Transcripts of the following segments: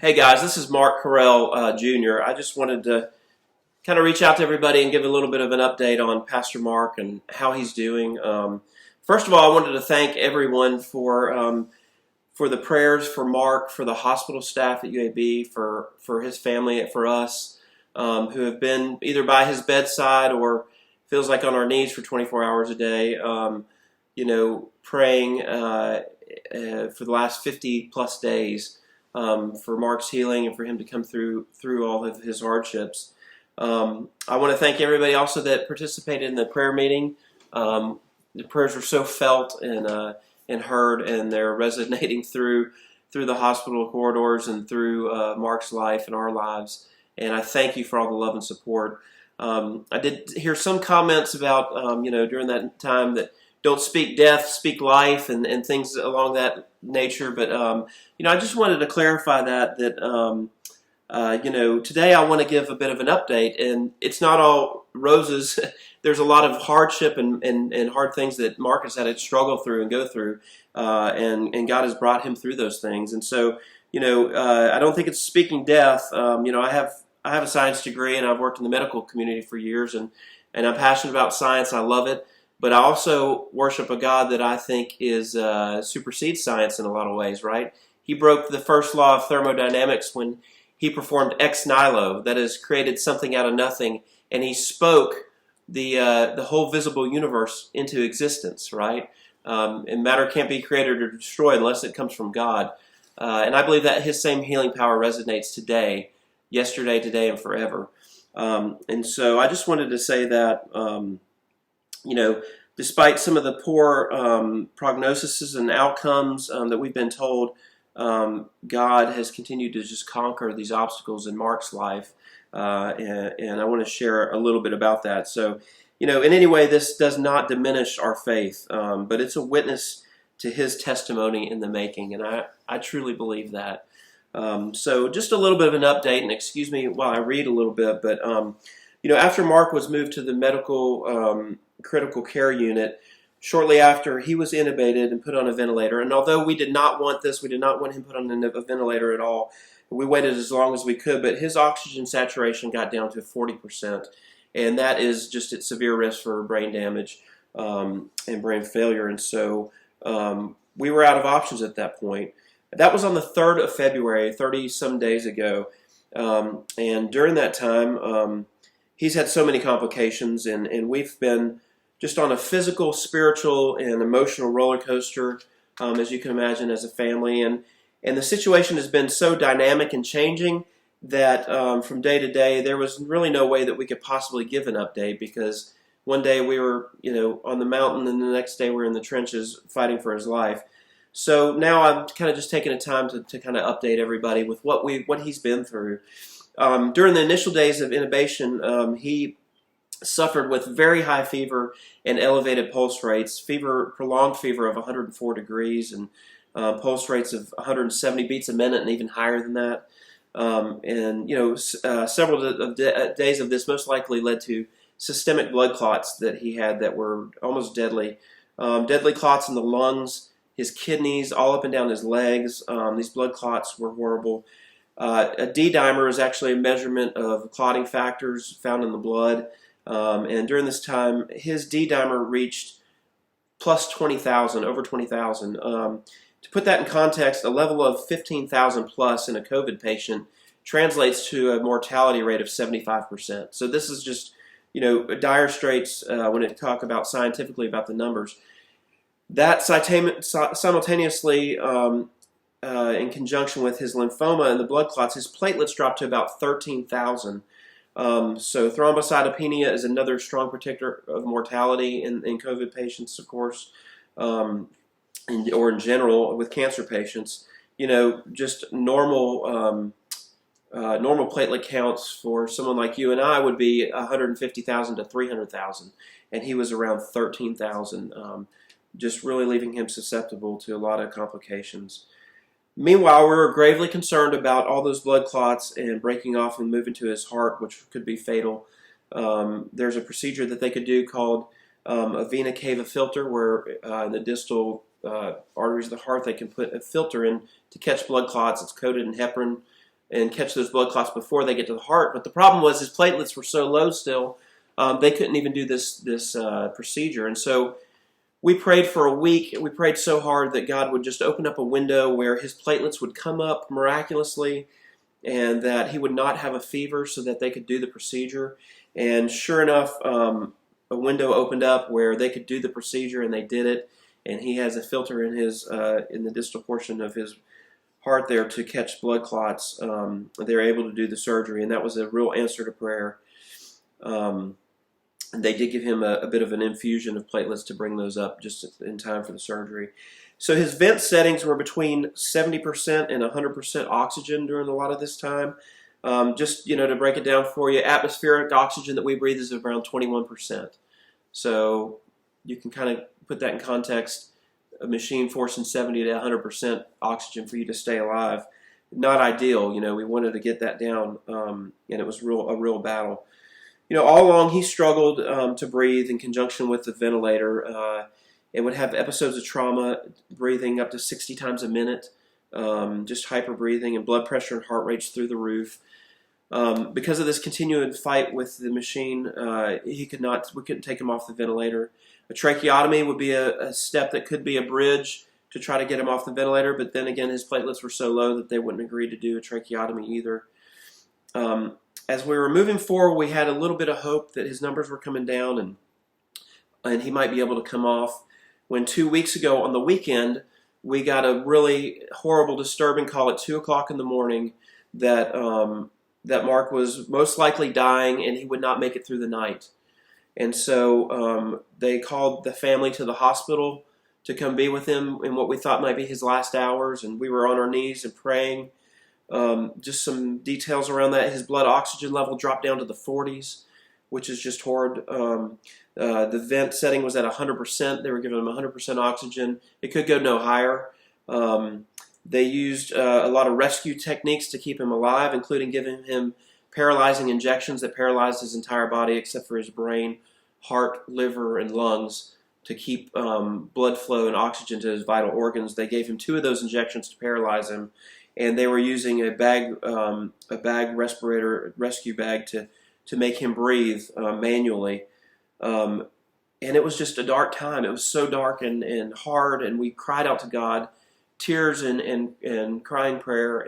Hey guys, this is Mark Correll Jr. I just wanted to kind of reach out to everybody and give a little bit of an update on Pastor Mark and how he's doing. First of all, I wanted to thank everyone for the prayers for Mark, for the hospital staff at UAB, for his family, for us who have been either by his bedside or feels like on our knees for 24 hours a day, praying for the last 50 plus days. For Mark's healing and for him to come through all of his hardships. I want to thank everybody also that participated in the prayer meeting. The prayers were so felt and heard, and they're resonating through the hospital corridors and through Mark's life and our lives. And I thank you for all the love and support. I did hear some comments about during that time that don't speak death, speak life, and things along that nature. But I just wanted to clarify that today I want to give a bit of an update, and it's not all roses. There's a lot of hardship and hard things that Mark has had to struggle through and go through, and God has brought him through those things. And so, I don't think it's speaking death. I have a science degree, and I've worked in the medical community for years, and I'm passionate about science. I love it. But I also worship a God that I think is supersedes science in a lot of ways, right? He broke the first law of thermodynamics when he performed ex nihilo, that is, created something out of nothing, and he spoke the whole visible universe into existence, right? And matter can't be created or destroyed unless it comes from God. And I believe that his same healing power resonates today, yesterday, today, and forever. And so I just wanted to say that, despite some of the poor prognoses and outcomes that we've been told, God has continued to just conquer these obstacles in Mark's life, and I want to share a little bit about that. So, in any way, this does not diminish our faith, but it's a witness to his testimony in the making, and I truly believe that. So just a little bit of an update, and excuse me while I read a little bit, but after Mark was moved to the medical critical care unit, shortly after he was intubated and put on a ventilator. And although we did not want this, we did not want him put on a ventilator at all. We waited as long as we could, but his oxygen saturation got down to 40%. And that is just at severe risk for brain damage and brain failure. And so we were out of options at that point. That was on the 3rd of February, 30-some days ago. And during that time, he's had so many complications, and we've been just on a physical, spiritual, and emotional roller coaster, as you can imagine, as a family. And the situation has been so dynamic and changing that from day to day, there was really no way that we could possibly give an update, because one day we were, on the mountain, and the next day we were in the trenches fighting for his life. So now I'm kind of just taking the time to kind of update everybody with what he's been through. During the initial days of intubation, he suffered with very high fever and elevated pulse rates, prolonged fever of 104 degrees, and pulse rates of 170 beats a minute and even higher than that. Several days of this most likely led to systemic blood clots that he had that were almost deadly. Deadly clots in the lungs, his kidneys, all up and down his legs. These blood clots were horrible. A D-dimer is actually a measurement of clotting factors found in the blood. And during this time, his D-dimer reached plus 20,000, over 20,000. To put that in context, a level of 15,000 plus in a COVID patient translates to a mortality rate of 75%. So this is just, dire straits when it talk about scientifically about the numbers. That simultaneously, in conjunction with his lymphoma and the blood clots, his platelets dropped to about 13,000. So thrombocytopenia is another strong predictor of mortality in COVID patients, of course, or in general with cancer patients. Just normal platelet counts for someone like you and I would be 150,000 to 300,000, and he was around 13,000, just really leaving him susceptible to a lot of complications. Meanwhile, we were gravely concerned about all those blood clots and breaking off and moving to his heart, which could be fatal. There's a procedure that they could do called a vena cava filter, where in the distal arteries of the heart they can put a filter in to catch blood clots. It's coated in heparin, and catch those blood clots before they get to the heart. But the problem was his platelets were so low still, they couldn't even do this procedure. And so we prayed for a week. We prayed so hard that God would just open up a window where his platelets would come up miraculously, and that he would not have a fever so that they could do the procedure. And sure enough, a window opened up where they could do the procedure, and they did it. And he has a filter in the distal portion of his heart there to catch blood clots. They were able to do the surgery, and that was a real answer to prayer. They did give him a bit of an infusion of platelets to bring those up just in time for the surgery. So his vent settings were between 70% and 100% oxygen during a lot of this time. Just to break it down for you, atmospheric oxygen that we breathe is around 21%. So you can kind of put that in context. A machine forcing 70 to 100% oxygen for you to stay alive, not ideal. We wanted to get that down, and it was a real battle. All along he struggled to breathe in conjunction with the ventilator. It would have episodes of trauma, breathing up to 60 times a minute, just hyper breathing, and blood pressure and heart rates through the roof. Because of this continued fight with the machine, we couldn't take him off the ventilator. A tracheotomy would be a step that could be a bridge to try to get him off the ventilator, but then again, his platelets were so low that they wouldn't agree to do a tracheotomy either. As we were moving forward, we had a little bit of hope that his numbers were coming down and he might be able to come off. When 2 weeks ago on the weekend, we got a really horrible, disturbing call at 2 o'clock in the morning that Mark was most likely dying and he would not make it through the night. And so they called the family to the hospital to come be with him in what we thought might be his last hours, and we were on our knees and praying. Just some details around that. His blood oxygen level dropped down to the 40s, which is just horrid. The vent setting was at 100%. They were giving him 100% oxygen. It could go no higher. They used a lot of rescue techniques to keep him alive, including giving him paralyzing injections that paralyzed his entire body except for his brain, heart, liver, and lungs to keep blood flow and oxygen to his vital organs. They gave him 2 of those injections to paralyze him, and they were using a bag respirator, rescue bag to make him breathe manually. And it was just a dark time. It was so dark and hard, and we cried out to God, tears and crying prayer,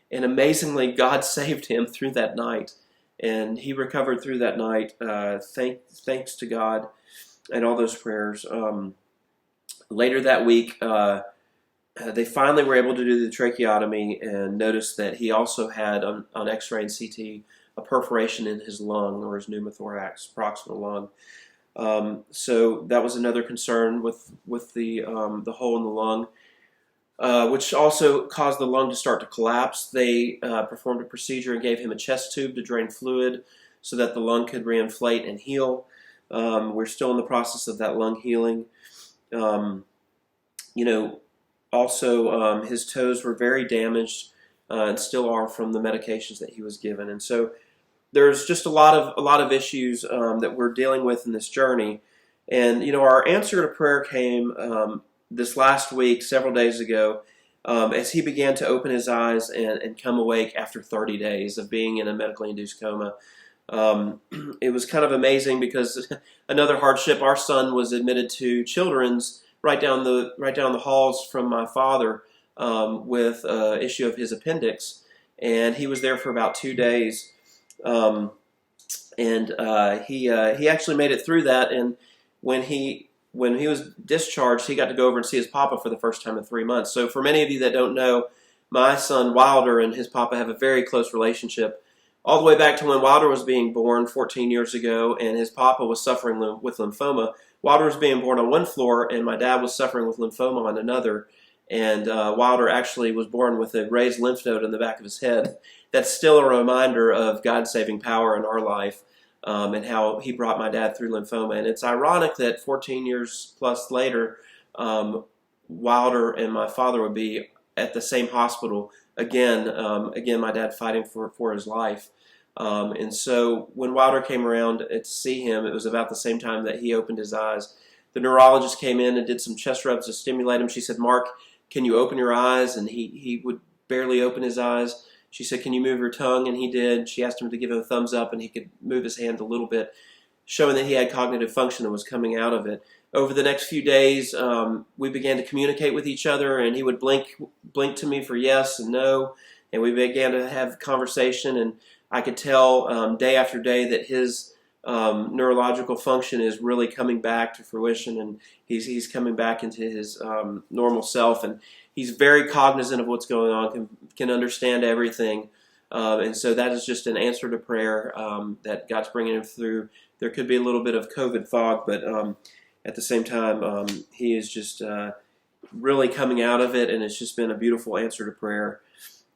and amazingly, God saved him through that night, and he recovered through that night. Thanks to God and all those prayers. Later that week, they finally were able to do the tracheotomy and noticed that he also had, on X-ray and CT, a perforation in his lung, or his pneumothorax, proximal lung. So that was another concern with the hole in the lung, which also caused the lung to start to collapse. They performed a procedure and gave him a chest tube to drain fluid so that the lung could reinflate and heal. We're still in the process of that lung healing. Also, his toes were very damaged and still are from the medications that he was given. And so there's just a lot of issues that we're dealing with in this journey. And our answer to prayer came this last week, several days ago, as he began to open his eyes and come awake after 30 days of being in a medically induced coma. It was kind of amazing because another hardship, our son was admitted to Children's right down the halls from my father with an issue of his appendix, and he was there for about 2 days, and he actually made it through that. And when he was discharged, he got to go over and see his papa for the first time in 3 months. So for many of you that don't know, my son Wilder and his papa have a very close relationship, all the way back to when Wilder was being born 14 years ago, and his papa was suffering with lymphoma. Wilder was being born on one floor, and my dad was suffering with lymphoma on another. And Wilder actually was born with a raised lymph node in the back of his head. That's still a reminder of God's saving power in our life, and how he brought my dad through lymphoma. And it's ironic that 14 years plus later, Wilder and my father would be at the same hospital again, my dad fighting for his life. And so when Wilder came around to see him, it was about the same time that he opened his eyes. The neurologist came in and did some chest rubs to stimulate him. She said, "Mark, can you open your eyes?" And he would barely open his eyes. she said, "Can you move your tongue?" And he did. She asked him to give him a thumbs up, and he could move his hand a little bit, showing that he had cognitive function and was coming out of it. Over the next few days, we began to communicate with each other, and he would blink to me for yes and no, and we began to have conversation, and I could tell day after day that his neurological function is really coming back to fruition, and he's coming back into his normal self, and he's very cognizant of what's going on, can understand everything, and so that is just an answer to prayer that God's bringing him through. There could be a little bit of COVID fog, but at the same time, he is just really coming out of it, and it's just been a beautiful answer to prayer.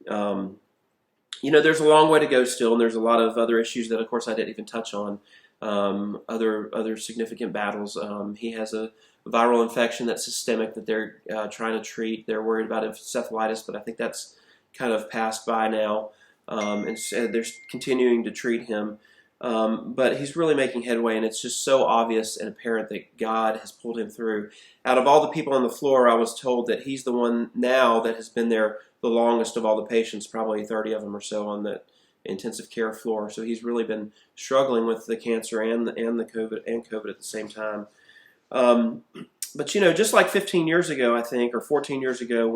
There's a long way to go still, and there's a lot of other issues that, of course, I didn't even touch on. Other significant battles. He has a viral infection that's systemic that they're trying to treat. They're worried about encephalitis, but I think that's kind of passed by now, and so they're continuing to treat him. But he's really making headway, and it's just so obvious and apparent that God has pulled him through. Out of all the people on the floor, I was told that he's the one now that has been there the longest of all the patients, probably 30 of them or so on the intensive care floor. So he's really been struggling with the cancer and the COVID at the same time. But just like 15 years ago, I think, or 14 years ago,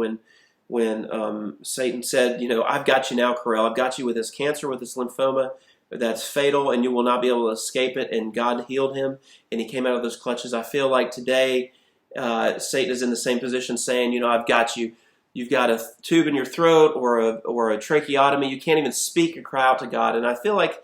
when Satan said, "I've got you now, Correll. I've got you with this cancer, with this lymphoma that's fatal, and you will not be able to escape it." And God healed him, and he came out of those clutches. I feel like today Satan is in the same position, saying, "I've got you. You've got a tube in your throat or a tracheotomy. You can't even speak or cry out to God." And I feel like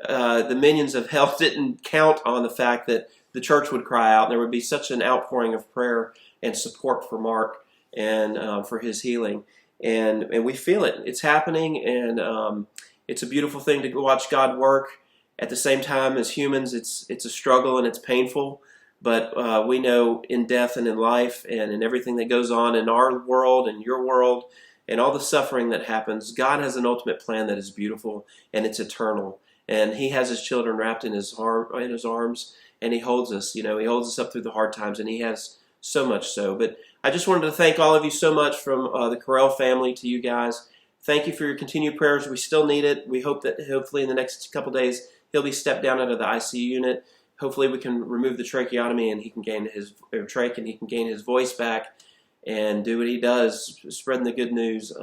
the minions of hell didn't count on the fact that the church would cry out. There would be such an outpouring of prayer and support for Mark and for his healing. And we feel it. It's happening, and it's a beautiful thing to watch God work. At the same time, as humans, it's a struggle and it's painful. But we know in death and in life and in everything that goes on in our world and your world and all the suffering that happens, God has an ultimate plan that is beautiful and it's eternal. And he has his children wrapped in his arms, and he holds us. He holds us up through the hard times, and he has so much so. But I just wanted to thank all of you so much from the Correll family to you guys. Thank you for your continued prayers. We still need it. We hope that hopefully in the next couple days he'll be stepped down out of the ICU unit. Hopefully we can remove the tracheotomy and he can gain his trach and he can gain his voice back and do what he does, spreading the good news.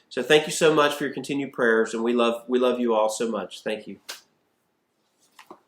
So thank you so much for your continued prayers, and we love you all so much. Thank you.